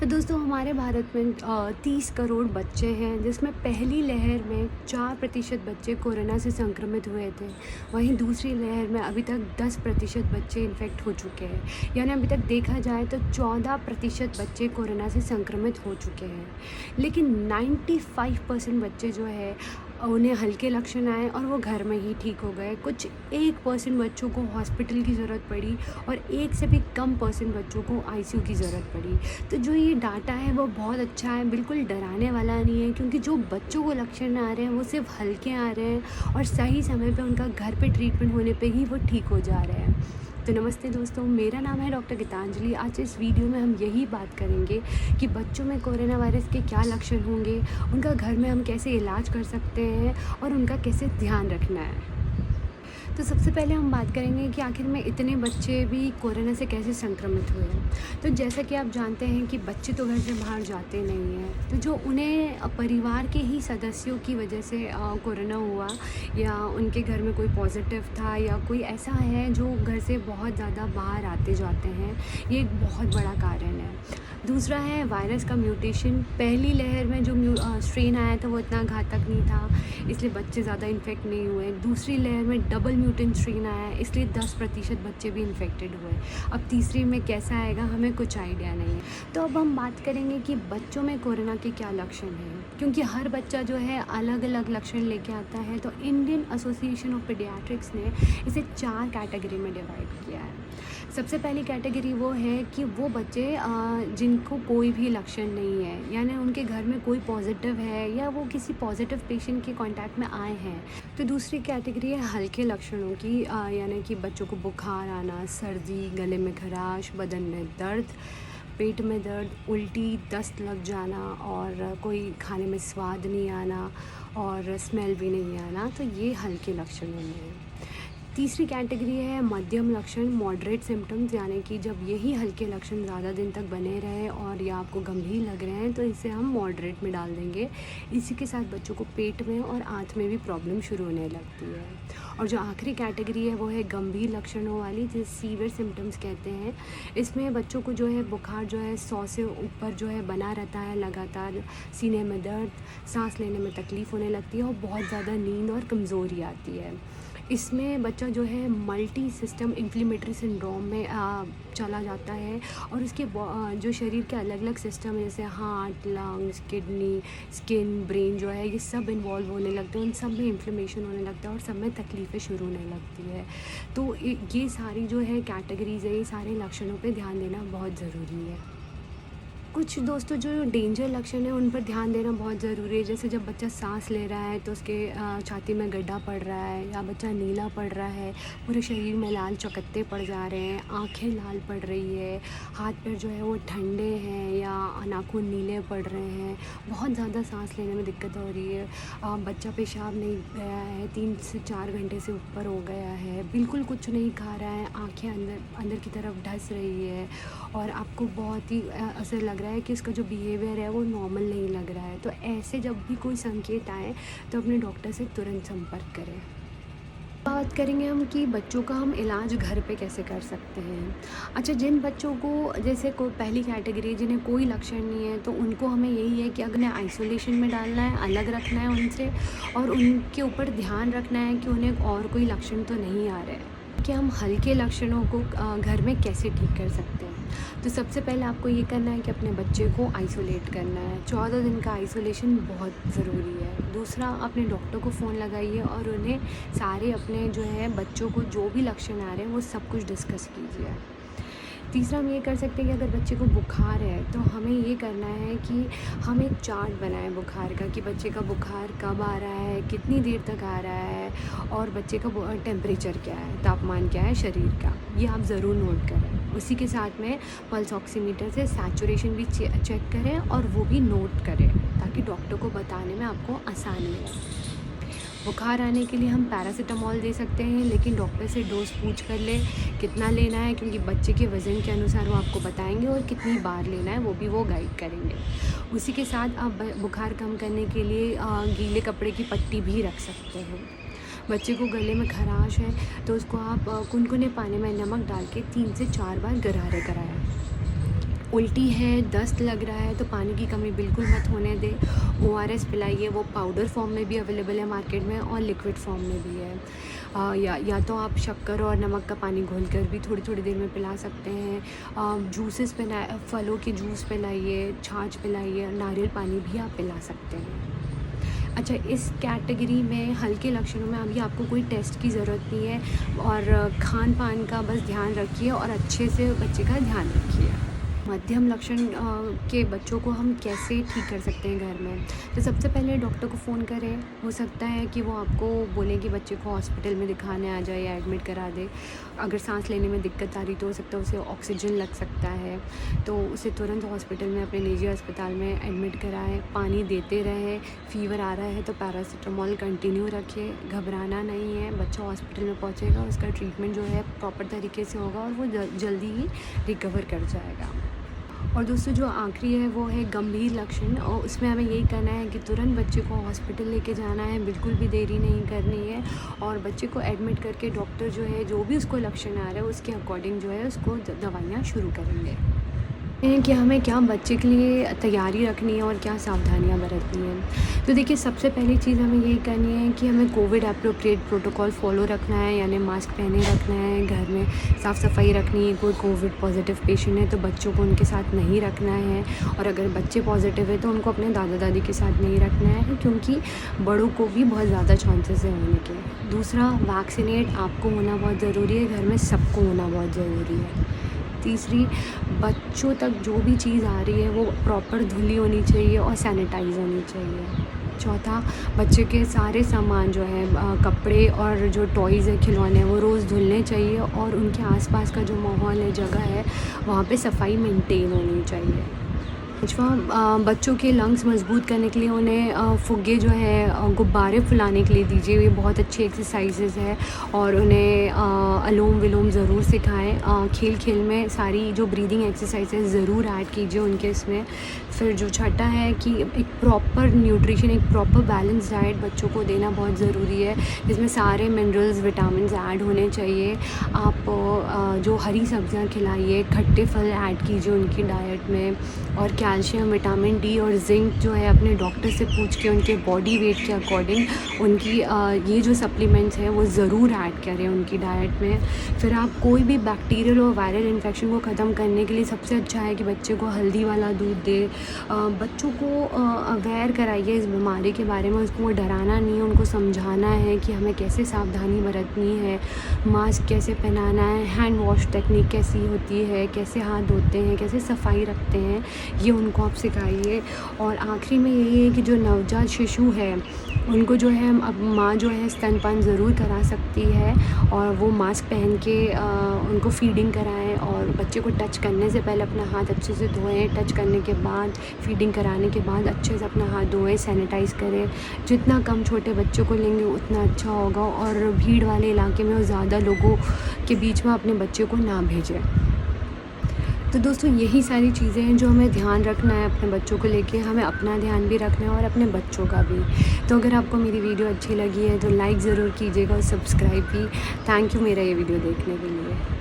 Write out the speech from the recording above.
तो दोस्तों हमारे भारत में 30 करोड़ बच्चे हैं, जिसमें पहली लहर में 4% बच्चे कोरोना से संक्रमित हुए थे। वहीं दूसरी लहर में अभी तक 10% बच्चे इन्फेक्ट हो चुके हैं। यानी अभी तक देखा जाए तो 14% बच्चे कोरोना से संक्रमित हो चुके हैं। लेकिन 95% बच्चे जो है उन्हें हल्के लक्षण आए और वो घर में ही ठीक हो गए। कुछ 1% बच्चों को हॉस्पिटल की ज़रूरत पड़ी और 1 से भी कम परसेंट बच्चों को आईसीयू की ज़रूरत पड़ी। तो जो ये डाटा है वो बहुत अच्छा है, बिल्कुल डराने वाला नहीं है, क्योंकि जो बच्चों को लक्षण आ रहे हैं वो सिर्फ हल्के आ रहे हैं और सही समय पे उनका घर पे ट्रीटमेंट होने पे ही वो ठीक हो जा रहे हैं। तो नमस्ते दोस्तों, मेरा नाम है डॉक्टर गीतांजलि। आज इस वीडियो में हम यही बात करेंगे कि बच्चों में कोरोना वायरस के क्या लक्षण होंगे, उनका घर में हम कैसे इलाज कर सकते हैं और उनका कैसे ध्यान रखना है। तो सबसे पहले हम बात करेंगे कि आखिर में इतने बच्चे भी कोरोना से कैसे संक्रमित हुए हैं। तो जैसा कि आप जानते हैं कि बच्चे तो घर से बाहर जाते नहीं हैं, तो जो उन्हें परिवार के ही सदस्यों की वजह से कोरोना हुआ या उनके घर में कोई पॉजिटिव था या कोई ऐसा है जो घर से बहुत ज़्यादा बाहर आते जाते हैं, ये एक बहुत बड़ा कारण है। दूसरा है वायरस का म्यूटेशन। पहली लहर में जो स्ट्रेन आया था वो इतना घातक नहीं था, इसलिए बच्चे ज़्यादा इन्फेक्ट नहीं हुए। दूसरी लहर में डबल म्यूटेंट स्ट्रेन आया, इसलिए 10% बच्चे भी इन्फेक्टेड हुए। अब तीसरी में कैसा आएगा हमें कुछ आइडिया नहीं है। तो अब हम बात करेंगे कि बच्चों में कोरोना के क्या लक्षण हैं, क्योंकि हर बच्चा जो है अलग अलग लक्षण लेके आता है। तो इंडियन एसोसिएशन ऑफ पीडियाट्रिक्स ने इसे 4 कैटेगरी में डिवाइड किया है। सबसे पहली कैटेगरी वो है कि वो बच्चे जिनको कोई भी लक्षण नहीं है, यानी उनके घर में कोई पॉजिटिव है या वो किसी पॉजिटिव पेशेंट के कांटेक्ट में आए हैं। तो दूसरी कैटेगरी है हल्के लक्षणों की, यानी कि बच्चों को बुखार आना, सर्दी, गले में खराश, बदन में दर्द, पेट में दर्द, उल्टी, दस्त लग जाना और कोई खाने में स्वाद नहीं आना और स्मेल भी नहीं आना। तो ये हल्के लक्षण होंगे। तीसरी कैटेगरी है मध्यम लक्षण, मॉडरेट सिम्टम्स, यानी कि जब यही हल्के लक्षण ज़्यादा दिन तक बने रहे और या आपको गंभीर लग रहे हैं तो इसे हम मॉडरेट में डाल देंगे। इसी के साथ बच्चों को पेट में और आँत में भी प्रॉब्लम शुरू होने लगती है। और जो आखिरी कैटेगरी है वो है गंभीर लक्षणों वाली, जिसे सीवियर सिम्टम्स कहते हैं। इसमें बच्चों को जो है बुखार जो है 100 से ऊपर जो है बना रहता है लगातार, सीने में दर्द, सांस लेने में तकलीफ़ होने लगती है और बहुत ज़्यादा नींद और कमज़ोरी आती है। इसमें बच्चा जो है मल्टी सिस्टम इन्फ्लेमेटरी सिंड्रोम में चला जाता है और उसके जो शरीर के अलग अलग सिस्टम है, जैसे heart, lungs, kidney, skin, brain जो है, ये सब इन्वॉल्व होने लगते हैं। उन सब में इन्फ्लेमेशन होने लगता है और सब में तकलीफ़ें शुरू होने लगती है। तो ये सारी जो है कैटेगरीज़ है, ये सारे लक्षणों पे ध्यान देना बहुत ज़रूरी है। कुछ दोस्तों जो डेंजर लक्षण है उन पर ध्यान देना बहुत ज़रूरी है। जैसे जब बच्चा सांस ले रहा है तो उसके छाती में गड्ढा पड़ रहा है, या बच्चा नीला पड़ रहा है, पूरे शरीर में लाल चकत्ते पड़ जा रहे हैं, आंखें लाल पड़ रही है, हाथ पैर जो है वो ठंडे हैं या नाखून नीले पड़ रहे हैं, बहुत ज़्यादा सांस लेने में दिक्कत हो रही है, बच्चा पेशाब नहीं गया है, 3 से 4 घंटे से ऊपर हो गया है, बिल्कुल कुछ नहीं खा रहा है, आँखें अंदर की तरफ ढस रही है और आपको बहुत ही ऐसा लग रहा है कि इसका जो बिहेवियर है वो नॉर्मल नहीं लग रहा है। तो ऐसे जब भी कोई संकेत आए तो अपने डॉक्टर से तुरंत संपर्क करें। बात करेंगे हम कि बच्चों का हम इलाज घर पे कैसे कर सकते हैं। अच्छा, जिन बच्चों को जैसे कोई पहली कैटेगरी जिन्हें कोई लक्षण नहीं है, तो उनको हमें यही है कि अगर उन्हें आइसोलेशन में डालना है, अलग रखना है उनसे और उनके ऊपर ध्यान रखना है कि उन्हें और कोई लक्षण तो नहीं आ रहे हैं। कि हम हल्के लक्षणों को घर में कैसे ठीक कर सकते हैं। तो सबसे पहले आपको ये करना है कि अपने बच्चे को आइसोलेट करना है। 14 दिन का आइसोलेशन बहुत ज़रूरी है। दूसरा, अपने डॉक्टर को फ़ोन लगाइए और उन्हें सारे अपने जो है बच्चों को जो भी लक्षण आ रहे हैं वो सब कुछ डिस्कस कीजिए। तीसरा हम ये कर सकते हैं कि अगर बच्चे को बुखार है तो हमें ये करना है कि हम एक चार्ट बनाएं बुखार का, कि बच्चे का बुखार कब आ रहा है, कितनी देर तक आ रहा है और बच्चे का टेम्परेचर क्या है, तापमान क्या है शरीर का, ये आप ज़रूर नोट करें। उसी के साथ में पल्स ऑक्सीमीटर से सैचुरेशन भी चेक करें और वो भी नोट करें, ताकि डॉक्टर को बताने में आपको आसानी हो। बुखार आने के लिए हम पैरासीटामोल दे सकते हैं, लेकिन डॉक्टर से डोज पूछ कर ले कितना लेना है, क्योंकि बच्चे के वज़न के अनुसार वो आपको बताएंगे और कितनी बार लेना है वो भी वो गाइड करेंगे। उसी के साथ आप बुखार कम करने के लिए गीले कपड़े की पट्टी भी रख सकते हैं। बच्चे को गले में खराश है तो उसको आप कुनकुने पानी में नमक डाल के 3 से 4 बार गरारे कराएं। उल्टी है, दस्त लग रहा है तो पानी की कमी बिल्कुल मत होने दें। ओआरएस पिलाइए, वो पाउडर फॉर्म में भी अवेलेबल है मार्केट में और लिक्विड फॉर्म में भी है। या तो आप शक्कर और नमक का पानी घोलकर भी थोड़ी-थोड़ी देर में पिला सकते हैं। जूसेस फलों के जूस पिलाइए, छाछ पिलाइए, नारियल पानी भी आप पिला सकते हैं। अच्छा, इस कैटेगरी में हल्के लक्षणों में अभी आपको कोई टेस्ट की ज़रूरत नहीं है और खान-पान का बस ध्यान रखिए और अच्छे से बच्चे का ध्यान रखिए। मध्यम लक्षण के बच्चों को हम कैसे ठीक कर सकते हैं घर में? तो सबसे पहले डॉक्टर को फ़ोन करें। हो सकता है कि वो आपको बोलें कि बच्चे को हॉस्पिटल में दिखाने आ जाए या एडमिट करा दे। अगर सांस लेने में दिक्कत आ रही तो हो सकता है उसे ऑक्सीजन लग सकता है, तो उसे तुरंत हॉस्पिटल में अपने निजी अस्पताल में एडमिट कराएँ। पानी देते रहें। फ़ीवर आ रहा है तो पैरासिटामोल कंटिन्यू रखें। घबराना नहीं है, बच्चा हॉस्पिटल में पहुँचेगा, उसका ट्रीटमेंट जो है प्रॉपर तरीके से होगा और वो जल्दी ही रिकवर कर जाएगा। और दोस्तों, जो आखिरी है वो है गंभीर लक्षण, और उसमें हमें यही करना है कि तुरंत बच्चे को हॉस्पिटल लेके जाना है, बिल्कुल भी देरी नहीं करनी है और बच्चे को एडमिट करके डॉक्टर जो है जो भी उसको लक्षण आ रहा है उसके अकॉर्डिंग जो है उसको दवाइयाँ शुरू करेंगे। हैं कि हमें क्या बच्चे के लिए तैयारी रखनी है और क्या सावधानियाँ बरतनी है। तो देखिए, सबसे पहली चीज़ हमें यही करनी है कि हमें कोविड एप्रोप्रिएट प्रोटोकॉल फ़ॉलो रखना है, यानी मास्क पहने रखना है, घर में साफ़ सफाई रखनी है। कोई कोविड पॉजिटिव पेशेंट है तो बच्चों को उनके साथ नहीं रखना है, और अगर बच्चे पॉजिटिव है तो उनको अपने दादा दादी के साथ नहीं रखना है, क्योंकि बड़ों को भी बहुत ज़्यादा चांसेस है होने के। दूसरा, वैक्सीनेट आपको होना बहुत ज़रूरी है, घर में सबको होना बहुत ज़रूरी है। तीसरी, बच्चों तक जो भी चीज़ आ रही है वो प्रॉपर धुली होनी चाहिए और सैनिटाइज़ होनी चाहिए। चौथा, बच्चे के सारे सामान जो है कपड़े और जो टॉयज़ है, खिलौने हैं, वो रोज़ धुलने चाहिए और उनके आसपास का जो माहौल है, जगह है, वहाँ पे सफाई मेंटेन होनी चाहिए। पाँचवा, बच्चों के लंग्स मजबूत करने के लिए उन्हें फुग्गे जो है गुब्बारे फुलाने के लिए दीजिए। ये बहुत अच्छी एक्सरसाइजेज़ है और उन्हें अनुलोम विलोम ज़रूर सिखाएं। खेल खेल में सारी जो ब्रीदिंग एक्सरसाइजेज़ ज़रूर ऐड कीजिए उनके इसमें। फिर जो छठा है कि एक प्रॉपर न्यूट्रिशन, एक प्रॉपर बैलेंस डाइट बच्चों को देना बहुत ज़रूरी है, जिसमें सारे मिनरल्स विटामिन्स ऐड होने चाहिए। आप जो हरी सब्जियां खिलाइए, खट्टे फल ऐड कीजिए उनकी डाइट में, और कैल्शियम, विटामिन डी और जिंक जो है अपने डॉक्टर से पूछ के उनके बॉडी वेट के अकॉर्डिंग उनकी ये जो सप्लीमेंट्स हैं वो ज़रूर ऐड करें उनकी डाइट में। फिर आप कोई भी बैक्टीरियल और वायरल इन्फेक्शन को ख़त्म करने के लिए सबसे अच्छा है कि बच्चे को हल्दी वाला दूध दे। बच्चों को अवेयर कराइए इस बीमारी के बारे में, उसको डराना नहीं है, उनको समझाना है कि हमें कैसे सावधानी बरतनी है, मास्क कैसे पहनाना है, हैंड वॉश टेक्निक कैसी होती है, कैसे हाथ धोते हैं, कैसे सफाई रखते हैं, ये उनको आप सिखाइए। और आखिरी में यही है कि जो नवजात शिशु है उनको जो है अब माँ जो है स्तनपान ज़रूर करा सकती है, और वो मास्क पहन के उनको फीडिंग कराएं, और बच्चे को टच करने से पहले अपना हाथ अच्छे से धोएं, टच करने के बाद, फीडिंग कराने के बाद अच्छे से अपना हाथ धोएं, सैनिटाइज़ करें। जितना कम छोटे बच्चों को लेंगे उतना अच्छा होगा, और भीड़ वाले इलाके में और ज़्यादा लोगों के बीच में अपने बच्चे को ना भेजें। तो दोस्तों, यही सारी चीज़ें हैं जो हमें ध्यान रखना है अपने बच्चों को लेके। हमें अपना ध्यान भी रखना है और अपने बच्चों का भी। तो अगर आपको मेरी वीडियो अच्छी लगी है तो लाइक ज़रूर कीजिएगा और सब्सक्राइब भी। थैंक यू मेरा ये वीडियो देखने के लिए।